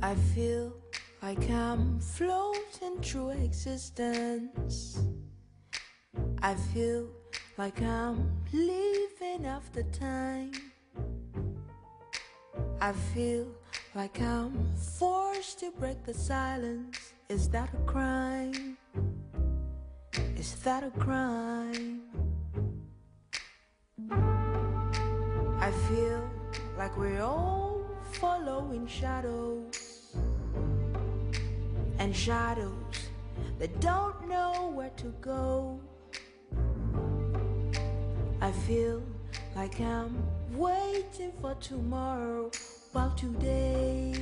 I feel like I'm floating through existence. I feel like I'm living after time. I feel like I'm forced to break the silence. Is that a crime? Is that a crime? I feel like we're all following shadows, and shadows that don't know where to go. I feel like I'm waiting for tomorrow, while today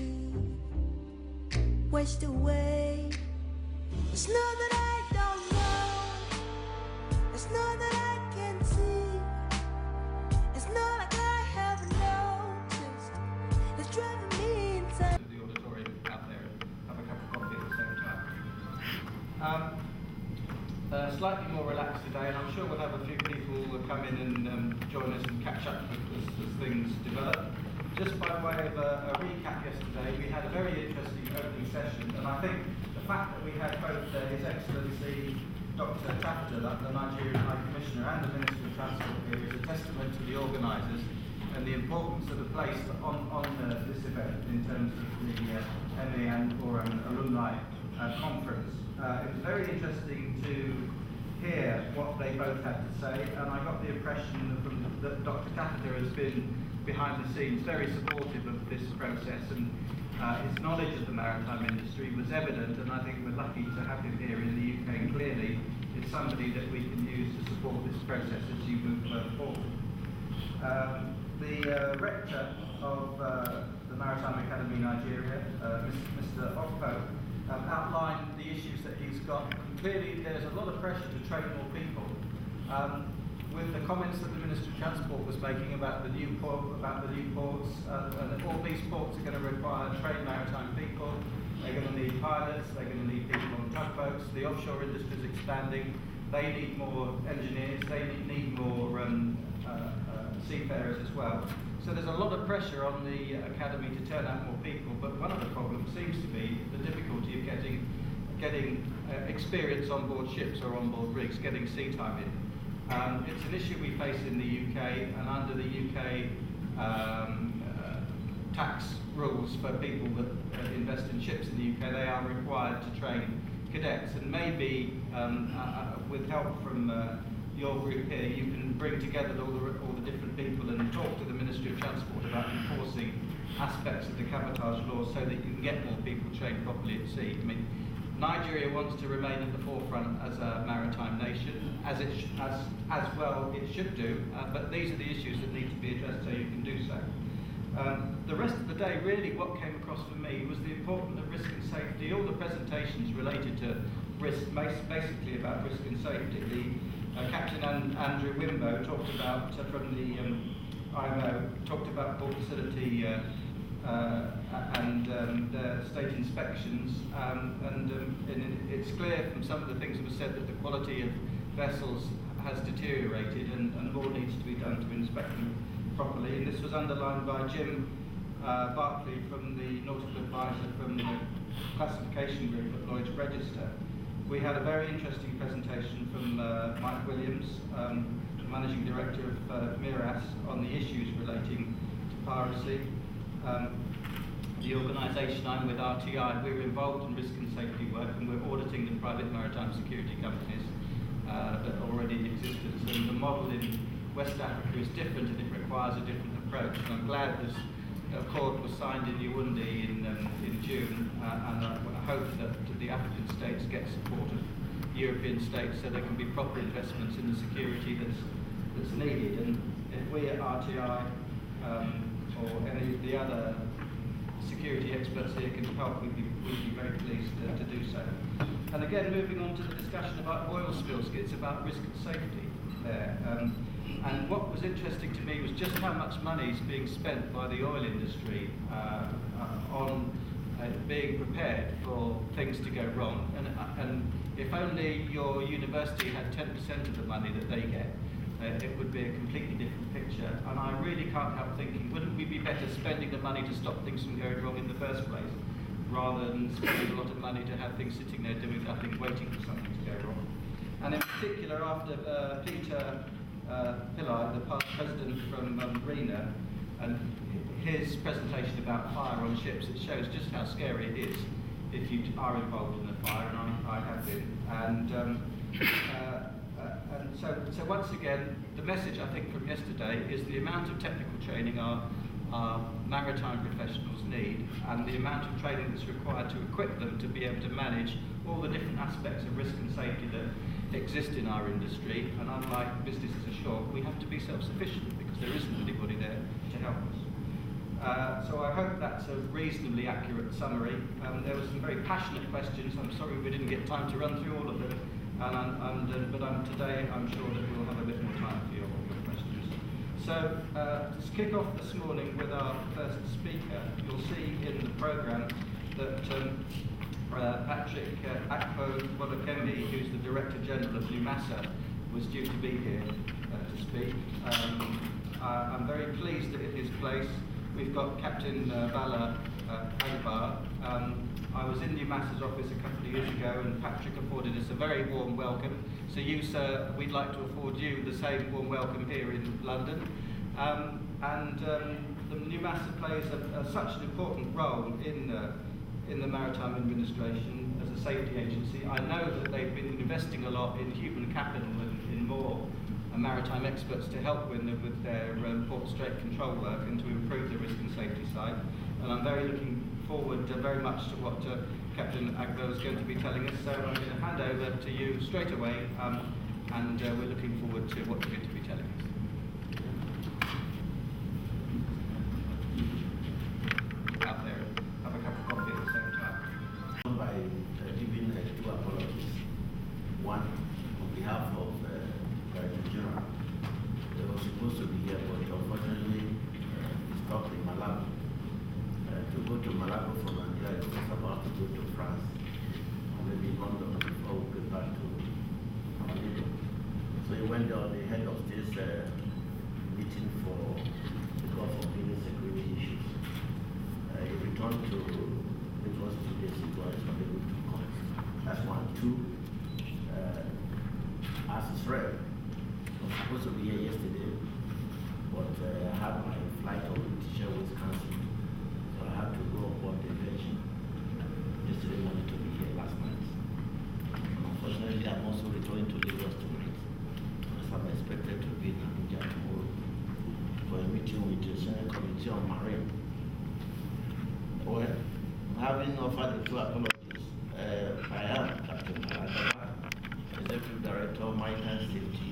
wastes away. It's not that I don't know, it's not that I can't see, it's not like I haven't noticed, it's driving me insane. The auditorium out there and have a cup of coffee at the same time. Slightly more relaxed today, and I'm sure we'll have a few people who will come in and join us and catch up as things develop. Just by way of a recap yesterday, we had a very interesting opening session, and I think the fact that we had both His Excellency Dr. Taffeta, the Nigerian High Commissioner, and the Minister of Transport here is a testament to the organisers and the importance of the place on this event in terms of the MA and Oron Alumni conference. It was very interesting to hear what they both had to say, and I got the impression that Dr. Taffeta has been behind the scenes very supportive of this process, and his knowledge of the maritime industry was evident, and I think we're lucky to have him here in the UK, and clearly it's somebody that we can use to support this process as you move forward. The rector of the Maritime Academy Nigeria, Mr. Okpo, outlined the issues that he's got. Clearly there's a lot of pressure to train more people. With the comments that the Minister of Transport was making about the new ports, and all these ports are going to require trained maritime people. They're going to need pilots, they're going to need people on tugboats. The offshore industry is expanding. They need more engineers, they need more seafarers as well. So there's a lot of pressure on the Academy to turn out more people, but one of the problems seems to be the difficulty of getting experience on board ships or on board rigs, getting sea time in. It's an issue we face in the UK, and under the UK tax rules for people that invest in ships in the UK, they are required to train cadets, and maybe with help from your group here, you can bring together all the different people and talk to the Ministry of Transport about enforcing aspects of the cabotage law so that you can get more people trained properly at sea. I mean, Nigeria wants to remain at the forefront as a maritime nation, as well it should do, but these are the issues that need to be addressed so you can do so. The rest of the day, really what came across for me was the importance of risk and safety. All the presentations related to risk, basically about risk and safety. Captain Andrew Wimbo talked about, from the IMO, talked about port facility and state inspections, and it's clear from some of the things that were said that the quality of vessels has deteriorated, and more needs to be done to inspect them properly. And this was underlined by Jim Barclay from the Nautical Advisor from the classification group at Lloyd's Register. We had a very interesting presentation from Mike Williams, the Managing Director of MIRAS, on the issues relating to piracy. The organisation I'm with, RTI, we're involved in risk and safety work, and we're auditing the private maritime security companies that already in existence. And the model in West Africa is different, and it requires a different approach. And I'm glad this accord was signed in Yaoundé in June, and I hope that the African states get support of European states so there can be proper investments in the security that's needed. And if we at RTI or any of the other security experts here can help, we'd be very pleased to do so. And again, moving on to the discussion about oil spills, it's about risk and safety there. And what was interesting to me was just how much money is being spent by the oil industry on being prepared for things to go wrong. And if only your university had 10% of the money that they get, it would be a completely different picture. And I really can't help thinking, wouldn't we be better spending the money to stop things from going wrong in the first place? rather than spending a lot of money to have things sitting there doing nothing, waiting for something to go wrong. And in particular, after Peter Pillai, the past president from Marina, and his presentation about fire on ships, it shows just how scary it is if you are involved in a fire, and I have been. And so once again, the message I think from yesterday is the amount of technical training our maritime professionals need, and the amount of training that's required to equip them to be able to manage all the different aspects of risk and safety that exist in our industry. And unlike businesses ashore, we have to be self-sufficient because there isn't anybody there to help us. So I hope that's a reasonably accurate summary. There were some very passionate questions. I'm sorry we didn't get time to run through all of them. But today I'm sure that we'll have a bit more time for your questions. So to kick off this morning with our first speaker, you'll see in the programme that Patrick Akpo-Bolakembe, who's the Director General of UMASA, was due to be here to speak. I'm very pleased that in his place we've got Captain Bala Agbar. I was in UMASA's office a couple of years ago, and Patrick afforded us a very warm welcome. So you, sir, we'd like to afford you the same warm welcome here in London. The UMASA plays such an important role in the Maritime Administration as a safety agency. I know that they've been investing a lot in human capital and in more maritime experts to help with their port strait control work and to improve the risk and safety side. And I'm very looking forward very much to what Captain Agbo is going to be telling us. So I'm going to hand over to you straight away, and we're looking forward to what you're going to be telling us. Out there, have a cup of coffee at the same time. By giving two apologies. One, on behalf of Director General, they were supposed to be here, but unfortunately stopped in Malawi. To go to Malawi from Nigeria, it was about to go to France, or maybe London before we get back to Malawi. So he went on the head of this meeting for the Gulf of Guinea security issues. He returned to, it was 2 days ago, I was not able to come. That's one. Two, as a threat, I was supposed to be here yesterday, but I had my flight over British Airways cancelled. So I had to go aboard the Virgin yesterday morning to be here last night. And unfortunately, I'm also returning to Lagos tonight, because I'm expected to be in Abuja tomorrow for a meeting with the Senate Committee on Marine. Well, having offered the two apologies, I am Captain Agba, Executive Director of Maritime Safety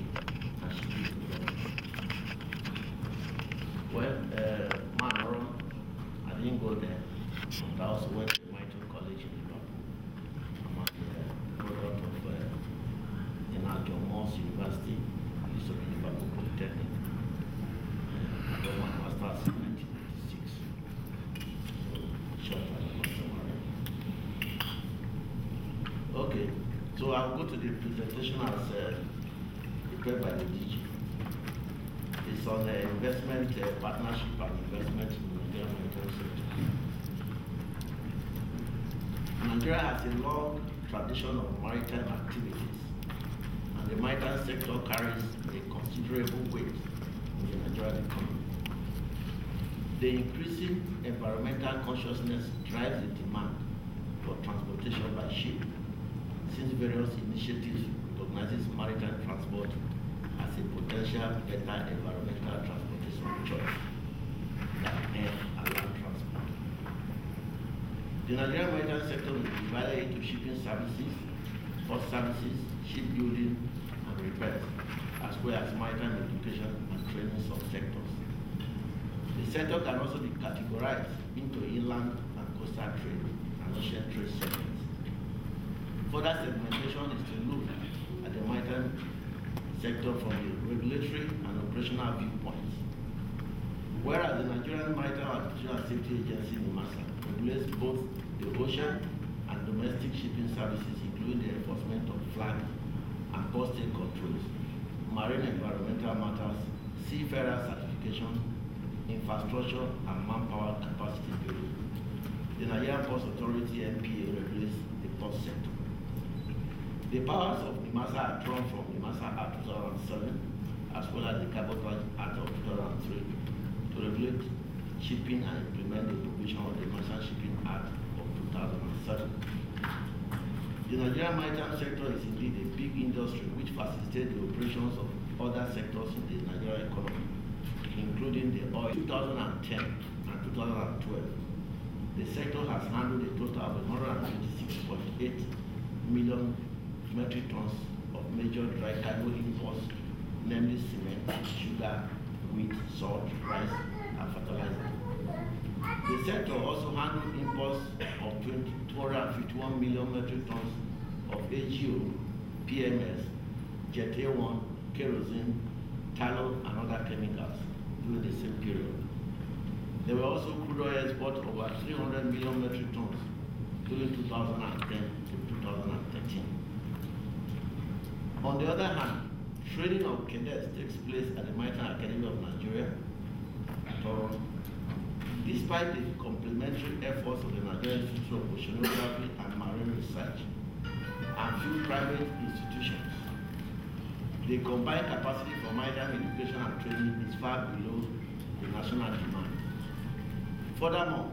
and Shipping Development. Well, man, Oron, I didn't go there, but I also went to Maritime College in Liverpool. I'm a product of Inaldo Moss University, used to be Liverpool Polytechnic. I got my master's in 1996. Short and customary. Okay, so I'll go to the presentation as prepared by the DG. It's on the investment, partnership and investment in the Nigerian maritime sector. Nigeria has a long tradition of maritime activities, and the maritime sector carries a considerable weight in the Nigerian economy. The increasing environmental consciousness drives the demand for transportation by ship, since various initiatives recognizes maritime transport as a potential better environmental transportation choice than air and land transport. The Nigerian maritime sector is divided into shipping services, port services, shipbuilding and repairs, as well as maritime education and training subsectors. The sector can also be categorized into inland and coastal trade and ocean trade segments. Further segmentation is to look at the maritime sector from the regulatory and operational viewpoints. Whereas the Nigerian Maritime Administration and Safety Agency (NIMASA) regulates both the ocean and domestic shipping services, including the enforcement of flag and coastal controls, marine environmental matters, seafarer certification, infrastructure and manpower capacity building. The the Nigerian Ports Authority (NPA) regulates the port sector. The powers of NIMASA are drawn from NIMASA Act 2007 as well as the Cabotage Act of 2003 to regulate shipping and implement the provision of the Maritime Shipping Act of 2007. The Nigerian maritime sector is indeed a big industry which facilitates the operations of other sectors in the Nigerian economy, including the oil. In 2010 and 2012, the sector has handled a total of 126.8 million metric tons of major dry cargo imports, namely cement, sugar, wheat, salt, rice, and fertilizer. The sector also handled imports of 251 million metric tons of AGO, PMS, Jet A1, kerosene, tallow, and other chemicals during the same period. There were also crude oil exports of over 300 million metric tons during 2010 to 2013. On the other hand, training of cadets takes place at the Maritime Academy of Nigeria, Oron. Despite the complementary efforts of the Nigerian Institute of Oceanography and Marine Research and few private institutions, the combined capacity for maritime education and training is far below the national demand. Furthermore,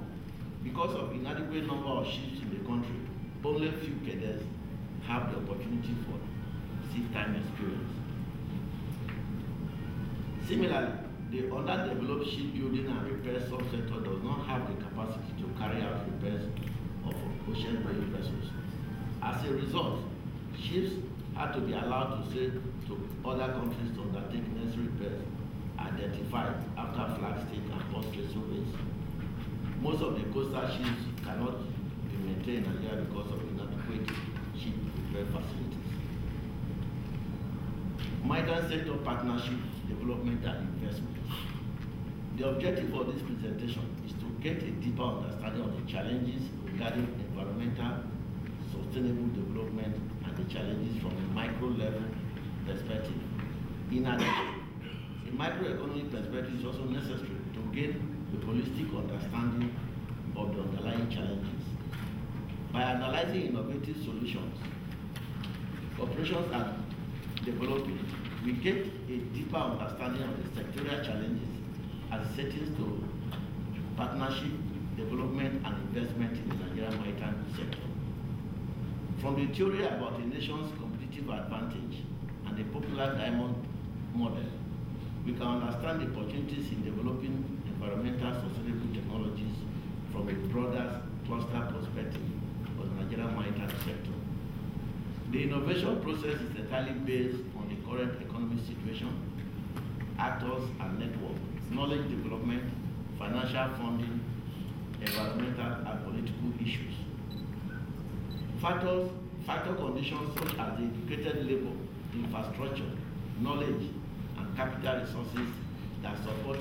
because of inadequate number of ships in the country, only few cadets have the opportunity for sea-time experience. Similarly, the underdeveloped shipbuilding and repair subsector does not have the capacity to carry out repairs of ocean-going vessels. As a result, ships had to be allowed to sail to other countries to undertake necessary repairs identified after flag stick and post-trade surveys. Most of the coastal ships cannot be maintained in Nigeria because of inadequate ship repair facilities. Maritime sector partnership, development and investment. The objective of this presentation is to get a deeper understanding of the challenges regarding environmental, sustainable development and the challenges from a micro-level perspective. In addition, a microeconomic perspective is also necessary to gain a holistic understanding of the underlying challenges. By analyzing innovative solutions, corporations are developing, we get a deeper understanding of the sectorial challenges as settings to partnership, development, and investment in the Nigerian maritime sector. From the theory about a nation's competitive advantage and the popular diamond model, we can understand the opportunities in developing environmental sustainable technologies from a broader cluster perspective of the Nigerian maritime sector. The innovation process is entirely based on the current economic situation, actors and network, knowledge development, financial funding, environmental and political issues. Factor conditions such as the educated labor, infrastructure, knowledge, and capital resources that support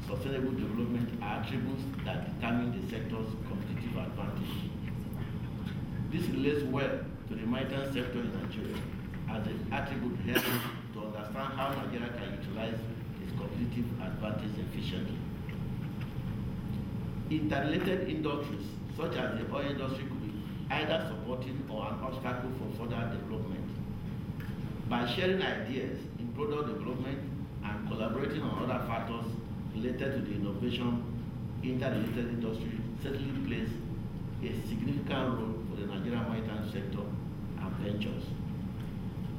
sustainable development are attributes that determine the sector's competitive advantage. This relates well to the maritime sector in Nigeria as an attribute helping to understand how Nigeria can utilize its competitive advantage efficiently. Interrelated industries such as the oil industry could be either supporting or an obstacle for further development. By sharing ideas in product development and collaborating on other factors related to the innovation, interrelated industry certainly plays a significant role for the Nigerian maritime sector and ventures.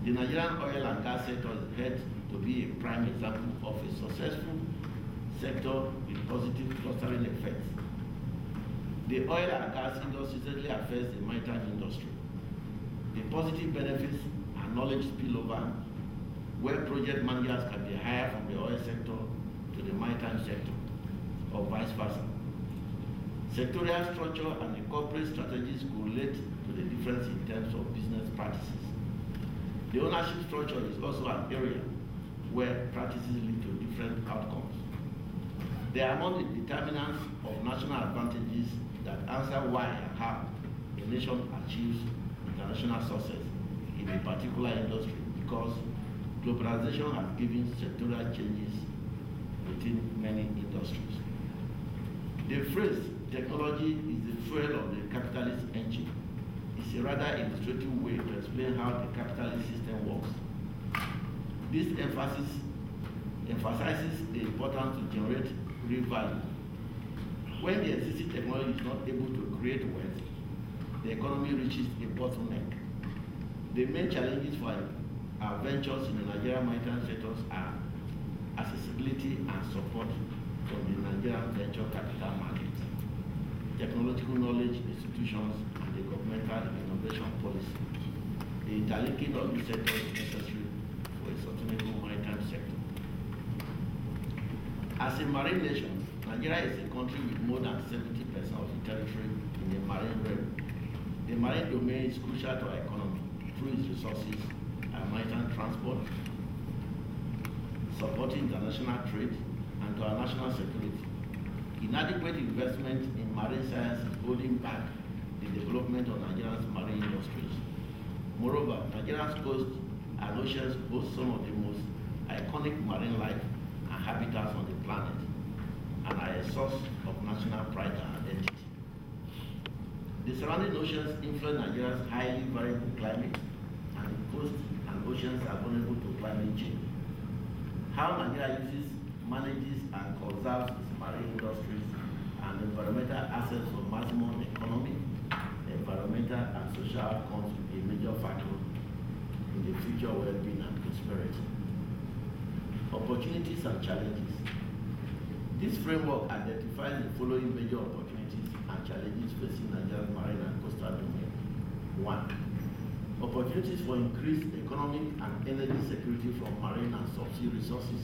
The Nigerian oil and gas sector is held to be a prime example of a successful sector with positive clustering effects. The oil and gas industry certainly affects the maritime industry. The positive benefits are knowledge spillover, where project managers can be hired from the oil sector to the maritime sector, or vice versa. Sectorial structure and the corporate strategies correlate to the difference in terms of business practices. The ownership structure is also an area where practices lead to different outcomes. They are among the determinants of national advantages that answer why and how a nation achieves international success in a particular industry, because globalization has given sectoral changes within many industries. The phrase technology is the fuel of the capitalist engine. It's a rather illustrative way to explain how the capitalist system works. This emphasizes the importance to generate real value. When the existing technology is not able to create wealth, the economy reaches a bottleneck. The main challenges for our ventures in the Nigerian maritime sectors are accessibility and support from the Nigerian venture capital market, technological knowledge institutions, and the governmental innovation policy. The interlinking of these sectors is necessary for a sustainable maritime sector. As a marine nation, Nigeria is a country with more than 70% of the territory in the marine realm. The marine domain is crucial to our economy through its resources and maritime transport, supporting international trade, and to our national security. Inadequate investment in marine science is holding back the development of Nigeria's marine industries. Moreover, Nigeria's coast and oceans boast some of the most iconic marine life and habitats on the planet, and are a source of national pride and identity. The surrounding oceans influence Nigeria's highly variable climate, and the coast and oceans are vulnerable to climate change. How Nigeria uses, manages, and conserves its marine industries and environmental assets for maximum economic, environmental, and social outcomes will be a major factor in the future well-being and prosperity. Opportunities and challenges. This framework identifies the following major opportunities and challenges facing Nigeria's marine and coastal domain. 1. Opportunities for increased economic and energy security from marine and subsea resources.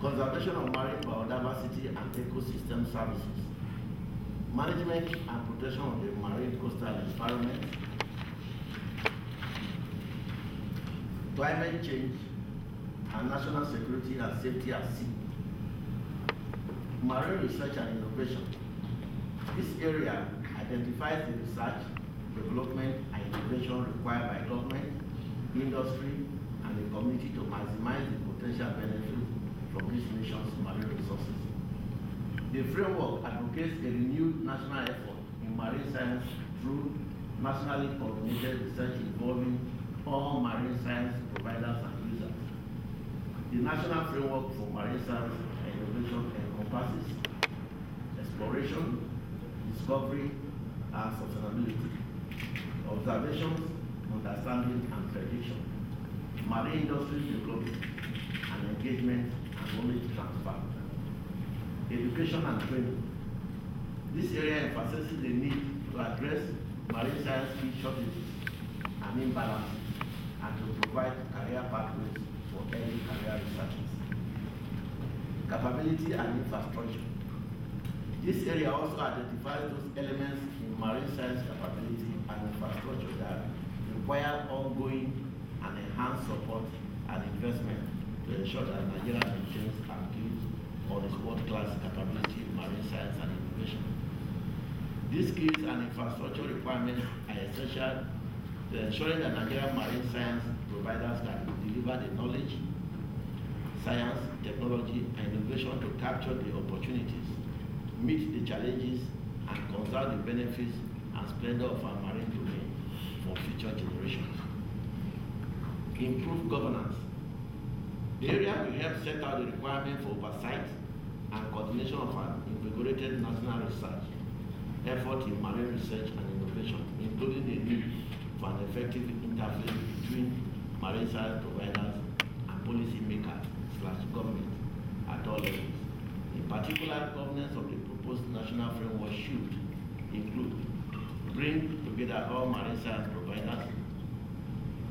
Conservation of marine biodiversity and ecosystem services. Management and protection of the marine coastal environment. Climate change and national security and safety at sea. Marine research and innovation. This area identifies the research, development, and innovation required by government, industry, and the community to maximize the potential benefits from this nation's marine resources. The framework advocates a renewed national effort in marine science through nationally coordinated research involving all marine science providers and users. The national framework for marine science and innovation encompasses exploration, discovery, and sustainability, observations, understanding, and prediction, marine industry development and engagement, and knowledge transfer, education and training. This area emphasizes the need to address marine science skill shortages and imbalances, and to provide career pathways for early career researchers. Capability and infrastructure. This area also identifies those elements in marine science capability and infrastructure that require ongoing and enhanced support and investment to ensure that Nigeria maintains and builds on its world-class capability in marine science and innovation. These skills and infrastructure requirements are essential to ensuring that Nigerian marine science providers can deliver the knowledge, science, technology, and innovation to capture the opportunities, meet the challenges, and conserve the benefits and splendor of our marine domain for future generations. Improve governance. The area will help set out the requirement for oversight and coordination of an invigorated national research effort in marine research and innovation, including the need for an effective interface between marine science providers and policymakers/government at all levels. In particular, governance of the proposed national framework should include bring together all marine science providers,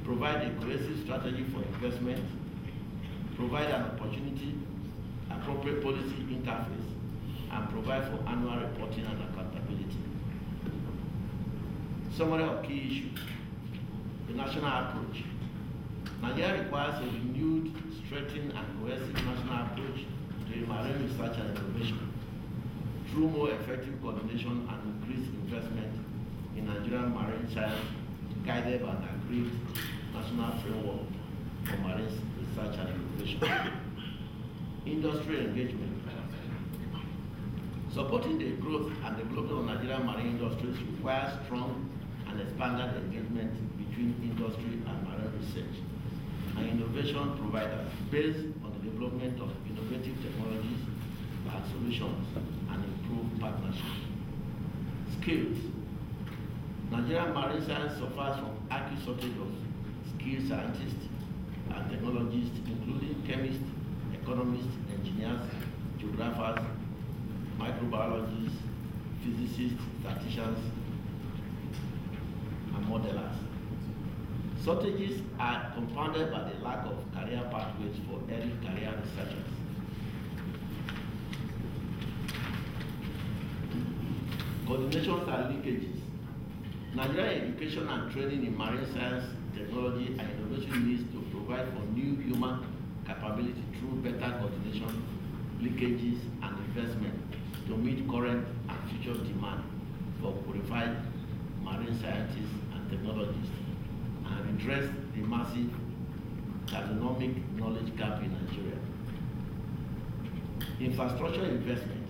provide a cohesive strategy for investment, provide an appropriate policy interface, and provide for annual reporting and accountability. Summary of key issues. The national approach. Nigeria requires a renewed, strengthened, and cohesive national approach to marine research and innovation through more effective coordination and increased investment in Nigerian marine science, guided by an agreed national framework for marine research and innovation. Industry engagement. Supporting the growth and development of Nigerian marine industries requires strong and expanded engagement between industry and marine research and innovation providers based on the development of innovative technologies and solutions and improved partnerships. Skills. Nigerian marine science suffers from acute shortage of skilled scientists and technologists, including chemists, economists, engineers, geographers, microbiologists, physicists, statisticians, and modelers. Shortages are compounded by the lack of career pathways for early career researchers. Coordinations and linkages. Nigerian education and training in marine science, technology, and innovation needs to provide for new human capability through better coordination, linkages, and investment to meet current and future demand for qualified marine scientists and technologists and address the massive taxonomic knowledge gap in Nigeria. Infrastructure investment.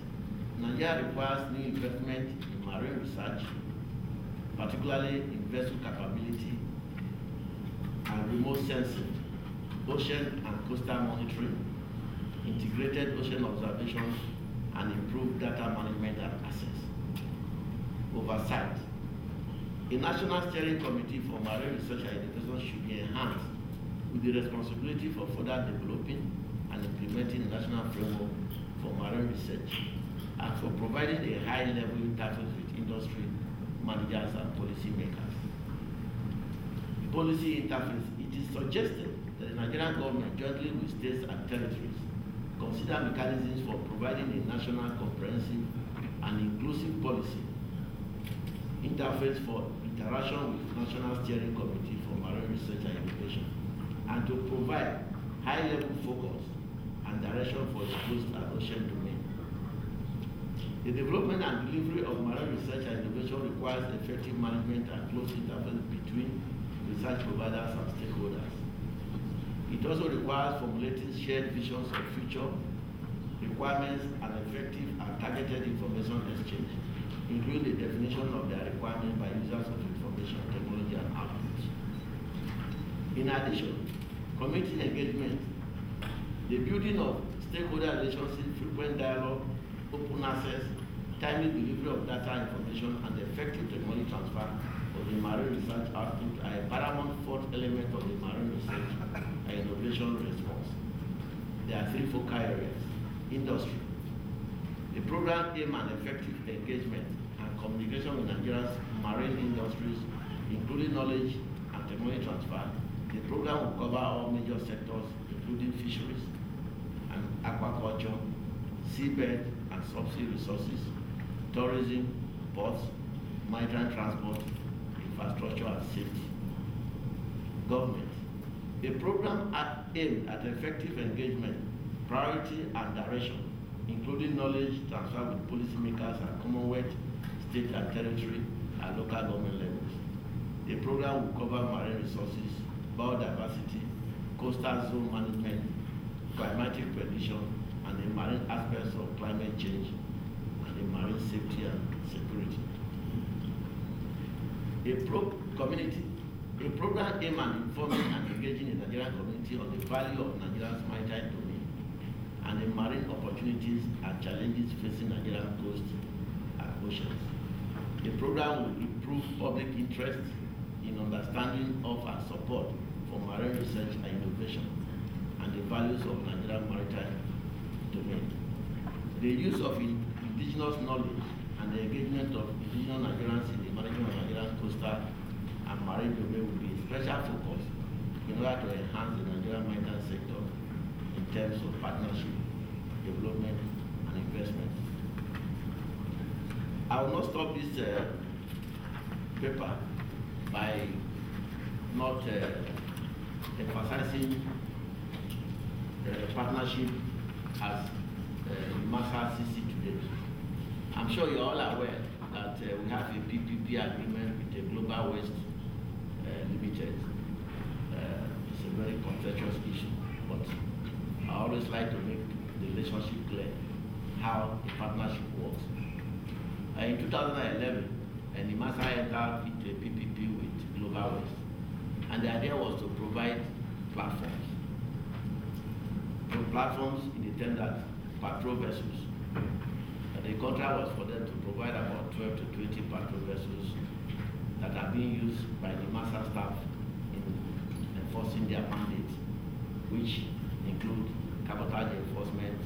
Nigeria requires new investment in marine research, particularly in vessel capability and remote sensing, ocean and coastal monitoring, integrated ocean observations, and improved data management and access. Oversight. A national steering committee for marine research and education should be enhanced with the responsibility for further developing and implementing a national framework for marine research and for providing a high-level interface with industry, managers, and policymakers. Policy interface. It is suggested that the Nigerian government, jointly with states and territories, consider mechanisms for providing a national, comprehensive, and inclusive policy interface for interaction with National Steering Committee for Marine Research and Innovation, and to provide high-level focus and direction for its coast and ocean domain. The development and delivery of marine research and innovation requires effective management and close interface between research providers and stakeholders. It also requires formulating shared visions of future requirements and effective and targeted information exchange, including the definition of their requirements by users of information technology and outputs. In addition, community engagement, the building of stakeholder relationships, frequent dialogue, open access, timely delivery of data information, and effective technology transfer of the marine research output are a paramount fourth element of the marine research and innovation response. There are three focal areas. Industry. The program aims at effective engagement and communication with Nigeria's marine industries, including knowledge and technology transfer. The program will cover all major sectors, including fisheries and aquaculture, seabed and subsea resources, tourism, ports, maritime transport, infrastructure, and safety. Government. A program aimed at effective engagement, priority, and direction, including knowledge transfer with policymakers at Commonwealth, state and territory, and local government levels. The program will cover marine resources, biodiversity, coastal zone management, climatic prediction, and the marine aspects of climate change, and the marine safety and security. A program aimed at informing and engaging the Nigerian community on the value of Nigeria's maritime domain and the marine opportunities and challenges facing Nigerian coast and oceans. The program will improve public interest in understanding of and support for marine research and innovation and the values of Nigerian maritime domain. The use of indigenous knowledge and the engagement of indigenous Nigerians in the management of Nigerian coastal and marine domain will be a special focus in order to enhance the Nigerian maritime sector in terms of partnership, development, and investment. I will not stop this paper by not emphasizing partnership as Massa CC today. I'm sure you're all aware that we have a PPP agreement with the Global West Limited. It's a very contentious issue, but I always like to make the relationship clear, how the partnership works. In 2011, NIMASA entered into a PPP with Global West, and the idea was to provide platforms. So platforms in the term that patrol vessels. The contract was for them to provide about 12 to 20 patrol vessels that are being used by the NIMASA staff in enforcing their mandate, which include cabotage enforcement,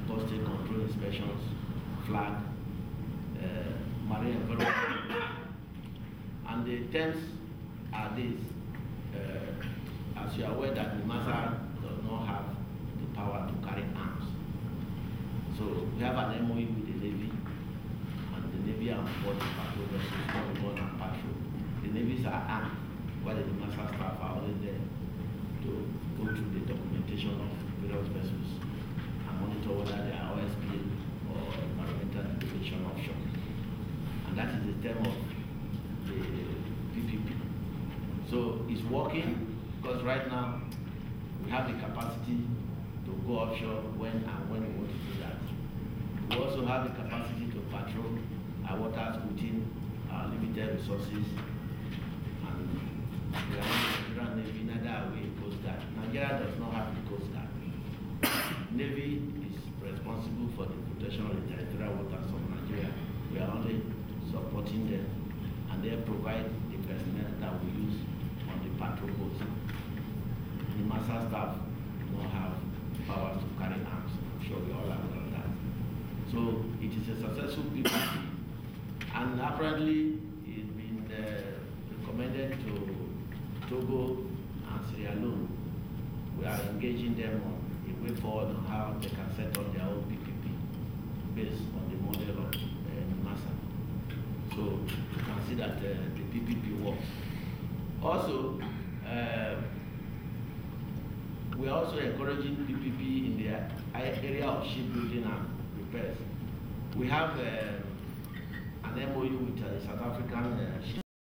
postal control inspections, flag, marine environment. And the terms are these. As you are aware that NIMASA does not have the power to carry arms. So we have an MOU with the Navy, and the Navy are on board the patrol vessels, not on patrol. The Navies are armed, while the NIMASA staff are only there to go through the documentation of various vessels and monitor whether they are OSP or environmental degradation offshore. And that is the term of the PPP. So it's working because right now we have the capacity to go offshore when and when we want to do that. We also have the capacity to patrol our waters within our limited resources. And we are not Nigerian Navy, neither are we a Coast Guard. Nigeria does not have the Coast Guard. Navy is responsible for the protection of the territorial waters of Nigeria. We are only supporting them, and they provide the personnel that we use on the patrol boats. The NIMASA staff do not have powers to carry arms. I'm sure we all aware of that. So it is a successful PPP, and apparently it's been recommended to Togo and Sierra Leone. We are engaging them on a way forward on how they can set up their own PPP based on the model of NIMASA. So you can see that the PPP works. Also, we are also encouraging PPP in the area of shipbuilding and repairs. We have an MOU with South African ship